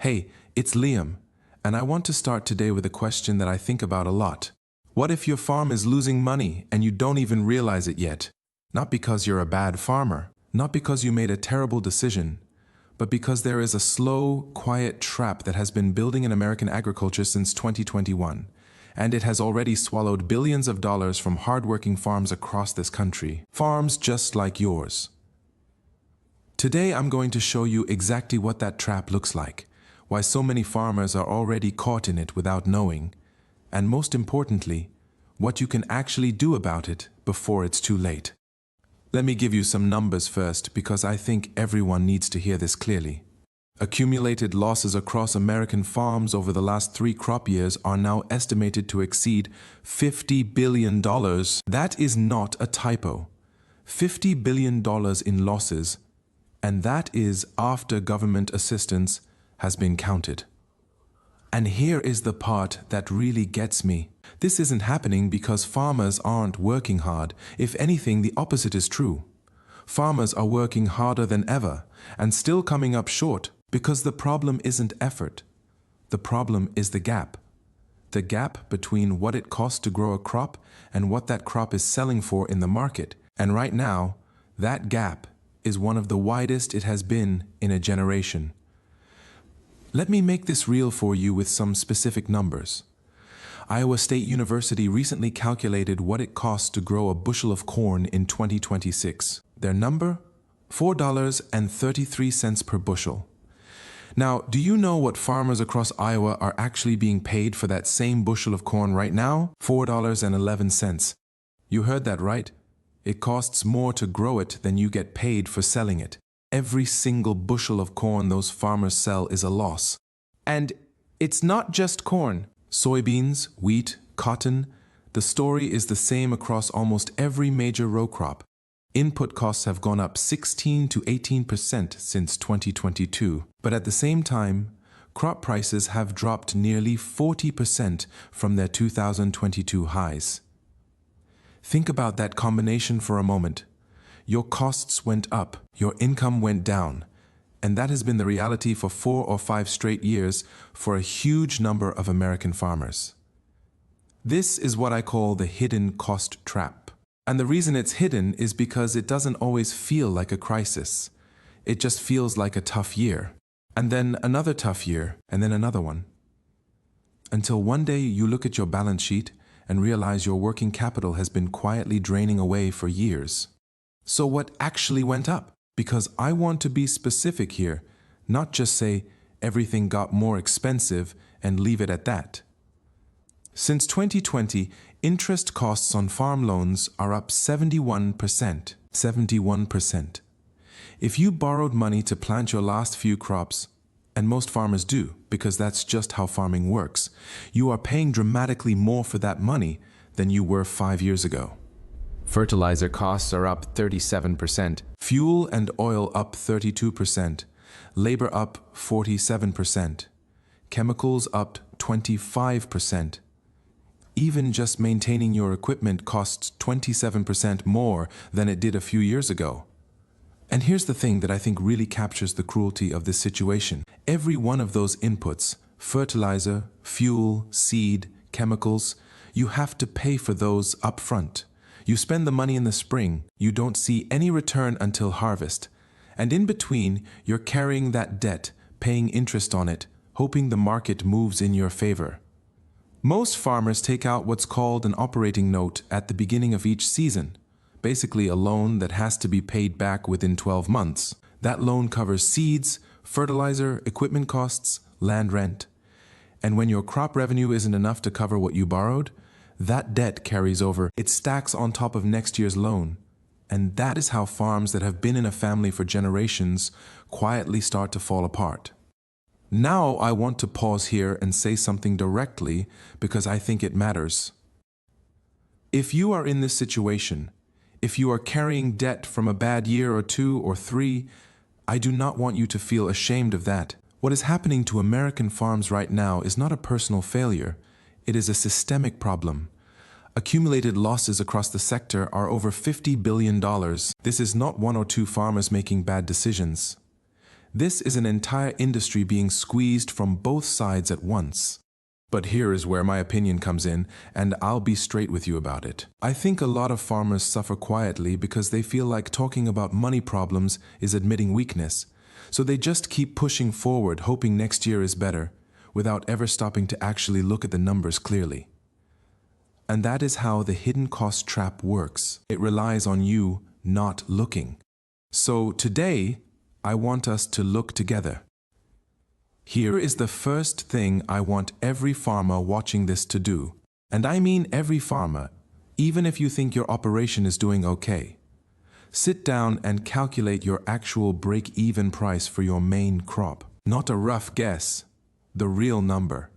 Hey, it's Liam, and I want to start today with a question that I think about a lot. What if your farm is losing money and you don't even realize it yet? Not because you're a bad farmer, not because you made a terrible decision, but because there is a slow, quiet trap that has been building in American agriculture since 2021, and it has already swallowed billions of dollars from hardworking farms across this country. Farms just like yours. Today I'm going to show you exactly what that trap looks like, why so many farmers are already caught in it without knowing, and most importantly, what you can actually do about it before it's too late. Let me give you some numbers first, because I think everyone needs to hear this clearly. Accumulated losses across American farms over the last 3 crop years are now estimated to exceed $50 billion. That is not a typo. $50 billion in losses, and that is after government assistance has been counted. And here is the part that really gets me. This isn't happening because farmers aren't working hard. If anything, the opposite is true. Farmers are working harder than ever and still coming up short, because the problem isn't effort. The problem is the gap. The gap between what it costs to grow a crop and what that crop is selling for in the market. And right now, that gap is one of the widest it has been in a generation. Let me make this real for you with some specific numbers. Iowa State University recently calculated what it costs to grow a bushel of corn in 2026. Their number? $4.33 per bushel. Now, do you know what farmers across Iowa are actually being paid for that same bushel of corn right now? $4.11. You heard that right? It costs more to grow it than you get paid for selling it. Every single bushel of corn those farmers sell is a loss. And it's not just corn. Soybeans, wheat, cotton. The story is the same across almost every major row crop. Input costs have gone up 16 to 18% since 2022. But at the same time, crop prices have dropped nearly 40% from their 2022 highs. Think about that combination for a moment. Your costs went up, your income went down, and that has been the reality for 4 or 5 straight years for a huge number of American farmers. This is what I call the hidden cost trap. And the reason it's hidden is because it doesn't always feel like a crisis. It just feels like a tough year, and then another tough year, and then another one. Until one day you look at your balance sheet and realize your working capital has been quietly draining away for years. So what actually went up? Because I want to be specific here, not just say everything got more expensive and leave it at that. Since 2020, interest costs on farm loans are up 71%. 71%. If you borrowed money to plant your last few crops, and most farmers do, because that's just how farming works, you are paying dramatically more for that money than you were 5 years ago. Fertilizer costs are up 37%, fuel and oil up 32%, labor up 47%, chemicals up 25%. Even just maintaining your equipment costs 27% more than it did a few years ago. And here's the thing that I think really captures the cruelty of this situation. Every one of those inputs, fertilizer, fuel, seed, chemicals, you have to pay for those up front. You spend the money in the spring, you don't see any return until harvest. And in between, you're carrying that debt, paying interest on it, hoping the market moves in your favor. Most farmers take out what's called an operating note at the beginning of each season, basically a loan that has to be paid back within 12 months. That loan covers seeds, fertilizer, equipment costs, land rent. And when your crop revenue isn't enough to cover what you borrowed, that debt carries over. It stacks on top of next year's loan. And that is how farms that have been in a family for generations quietly start to fall apart. Now I want to pause here and say something directly because I think it matters. If you are in this situation, if you are carrying debt from a bad year or 2 or 3, I do not want you to feel ashamed of that. What is happening to American farms right now is not a personal failure. It is a systemic problem. Accumulated losses across the sector are over $50 billion. This is not 1 or 2 farmers making bad decisions. This is an entire industry being squeezed from both sides at once. But here is where my opinion comes in, and I'll be straight with you about it. I think a lot of farmers suffer quietly because they feel like talking about money problems is admitting weakness. So they just keep pushing forward, hoping next year is better, without ever stopping to actually look at the numbers clearly. And that is how the hidden cost trap works. It relies on you not looking. So today, I want us to look together. Here is the first thing I want every farmer watching this to do. And I mean every farmer, even if you think your operation is doing okay. Sit down and calculate your actual break-even price for your main crop. Not a rough guess, the real number.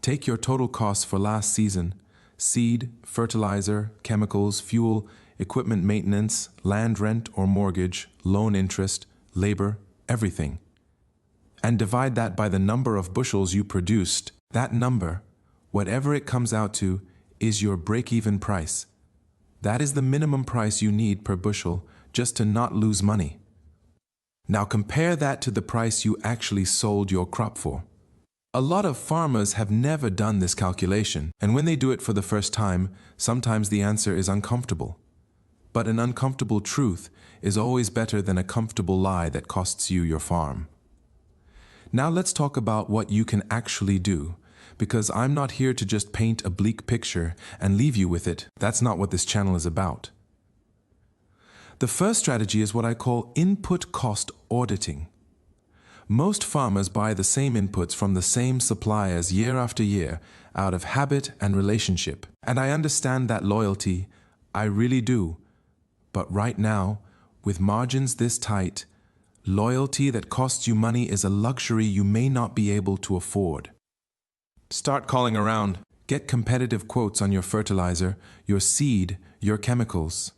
Take your total costs for last season: seed, fertilizer, chemicals, fuel, equipment maintenance, land rent or mortgage, loan interest, labor, everything. And divide that by the number of bushels you produced. That number, whatever it comes out to, is your break-even price. That is the minimum price you need per bushel just to not lose money. Now compare that to the price you actually sold your crop for. A lot of farmers have never done this calculation, and when they do it for the first time, sometimes the answer is uncomfortable. But an uncomfortable truth is always better than a comfortable lie that costs you your farm. Now let's talk about what you can actually do, because I'm not here to just paint a bleak picture and leave you with it. That's not what this channel is about. The first strategy is what I call input cost auditing. Most farmers buy the same inputs from the same suppliers year after year out of habit and relationship. And I understand that loyalty, I really do. But right now, with margins this tight, loyalty that costs you money is a luxury you may not be able to afford. Start calling around. Get competitive quotes on your fertilizer, your seed, your chemicals.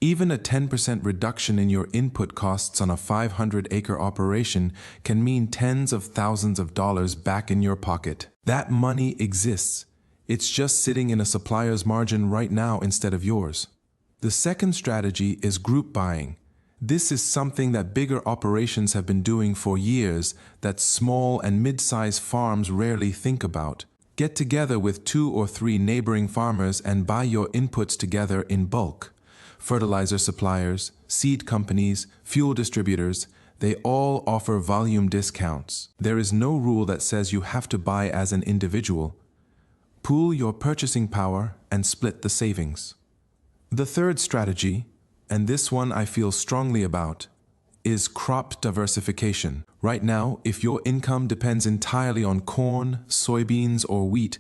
Even a 10% reduction in your input costs on a 500-acre operation can mean tens of thousands of dollars back in your pocket. That money exists. It's just sitting in a supplier's margin right now instead of yours. The second strategy is group buying. This is something that bigger operations have been doing for years that small and mid-sized farms rarely think about. Get together with 2 or 3 neighboring farmers and buy your inputs together in bulk. Fertilizer suppliers, seed companies, fuel distributors, they all offer volume discounts. There is no rule that says you have to buy as an individual. Pool your purchasing power and split the savings. The third strategy, and this one I feel strongly about, is crop diversification. Right now, if your income depends entirely on corn, soybeans, or wheat,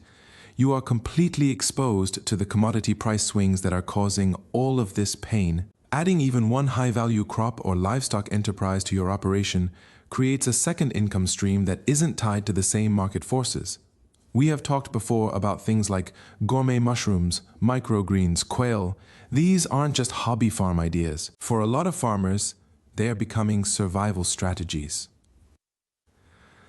you are completely exposed to the commodity price swings that are causing all of this pain. Adding even one high-value crop or livestock enterprise to your operation creates a second income stream that isn't tied to the same market forces. We have talked before about things like gourmet mushrooms, microgreens, quail. These aren't just hobby farm ideas. For a lot of farmers, they are becoming survival strategies.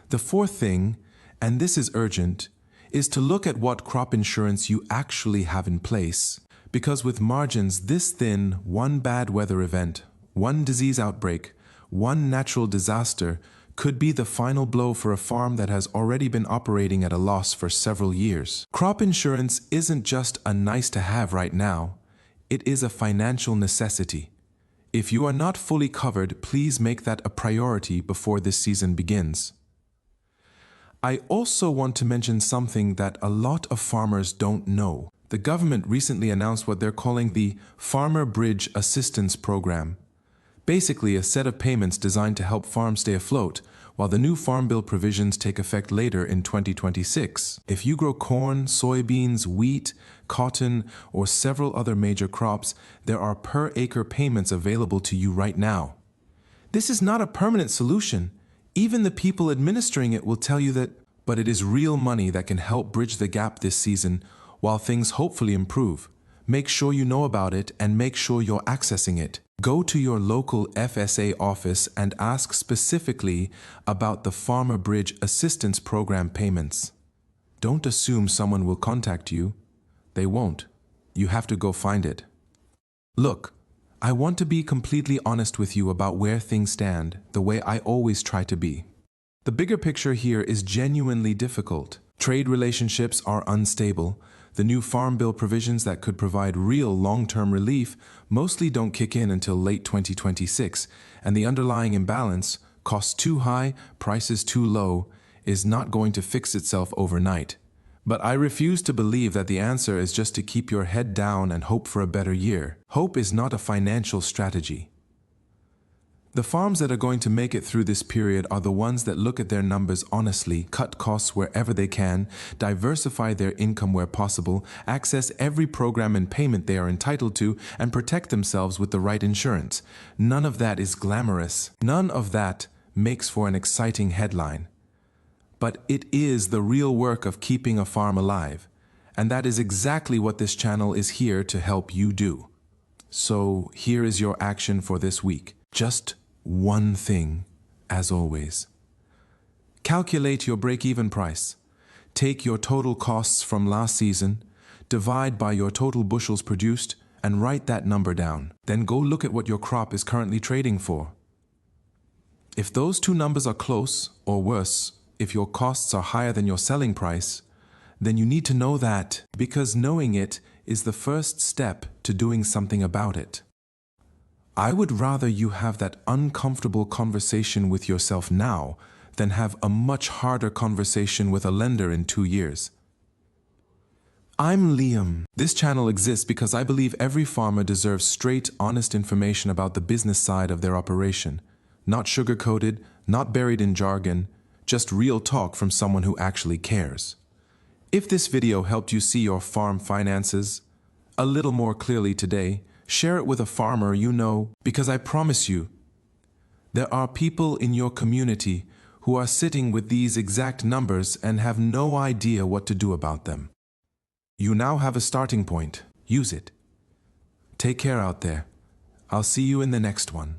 The fourth thing, and this is urgent, is to look at what crop insurance you actually have in place. Because with margins this thin, one bad weather event, one disease outbreak, one natural disaster could be the final blow for a farm that has already been operating at a loss for several years. Crop insurance isn't just a nice-to-have right now, it is a financial necessity. If you are not fully covered, please make that a priority before this season begins. I also want to mention something that a lot of farmers don't know. The government recently announced what they're calling the Farmer Bridge Assistance Program. Basically, a set of payments designed to help farms stay afloat, while the new Farm Bill provisions take effect later in 2026. If you grow corn, soybeans, wheat, cotton, or several other major crops, there are per-acre payments available to you right now. This is not a permanent solution. Even the people administering it will tell you that, but it is real money that can help bridge the gap this season while things hopefully improve. Make sure you know about it and make sure you're accessing it. Go to your local FSA office and ask specifically about the Farmer Bridge Assistance Program payments. Don't assume someone will contact you. They won't. You have to go find it. Look, I want to be completely honest with you about where things stand, the way I always try to be. The bigger picture here is genuinely difficult. Trade relationships are unstable. The new Farm Bill provisions that could provide real long-term relief mostly don't kick in until late 2026, and the underlying imbalance, costs too high, prices too low, is not going to fix itself overnight. But I refuse to believe that the answer is just to keep your head down and hope for a better year. Hope is not a financial strategy. The farms that are going to make it through this period are the ones that look at their numbers honestly, cut costs wherever they can, diversify their income where possible, access every program and payment they are entitled to, and protect themselves with the right insurance. None of that is glamorous. None of that makes for an exciting headline. But it is the real work of keeping a farm alive, and that is exactly what this channel is here to help you do. So here is your action for this week. Just one thing, as always. Calculate your break-even price. Take your total costs from last season, divide by your total bushels produced, and write that number down. Then go look at what your crop is currently trading for. If those two numbers are close, or worse, if your costs are higher than your selling price, then you need to know that, because knowing it is the first step to doing something about it. I would rather you have that uncomfortable conversation with yourself now than have a much harder conversation with a lender in 2 years. I'm Liam. This channel exists because I believe every farmer deserves straight, honest information about the business side of their operation. Not sugar-coated, not buried in jargon, just real talk from someone who actually cares. If this video helped you see your farm finances a little more clearly today, share it with a farmer you know, because I promise you, there are people in your community who are sitting with these exact numbers and have no idea what to do about them. You now have a starting point. Use it. Take care out there. I'll see you in the next one.